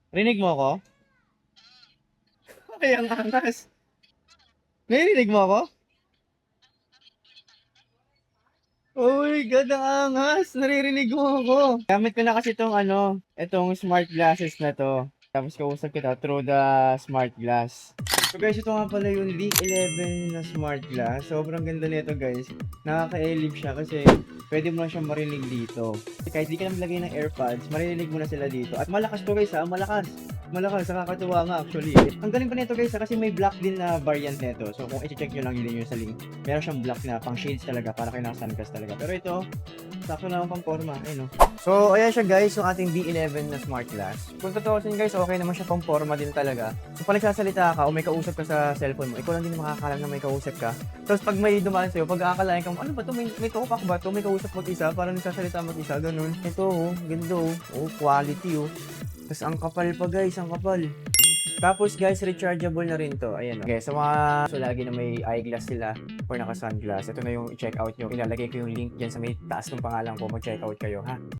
Rinig mo ako? Ay, ang angas. Narinig mo ako? Oh my God, ang angas! Naririnig mo ako. Gamit ko na kasi itong itong smart glasses na to. Tapos kausap kita through the smart glass. So guys, ito nga pala yung Leak 11 na smart glass. Sobrang ganda nito guys. Nakaka-elib siya kasi pwede mo na siyang marinig dito. Kahit di ka na maglagay ng AirPods, maririnig mo na sila dito. At malakas to guys ha, malakas. Malakas, nakakatuwa nga actually. Ang galing pa nito guys ha, kasi may black din na variant nito. So kung i-check nyo lang yun yung sa link, meron siyang black na pang shades talaga para kayo naka-sunglass talaga. Pero ito, sakto naman pang forma. Ayun no. So ayan siya guys, yung ating B11 na smart glass. Kung totoo guys, okay naman siya pang forma din talaga. So pag nagsasalita ka o may kausap ka sa cellphone mo, ikaw lang din makakalam na may kausap ka. Tapos pag may dumaan sa'yo, pag aakalain ka, ano ba to? May talk ba to? May kausap mag-isa? Parang nagsasalita mag-isa, ganun. Ito oh, ganda oh. Oh, quality oh. Tapos ang kapal pa guys, ang kapal. Tapos guys, rechargeable na rin to. Ayan. Okay, sa mga lagi na may eyeglass sila or naka-sunglass, ito na yung i-check out nyo. Ilalagay ko yung link dyan sa may taas ng pangalan ko. Mag-check out kayo ha.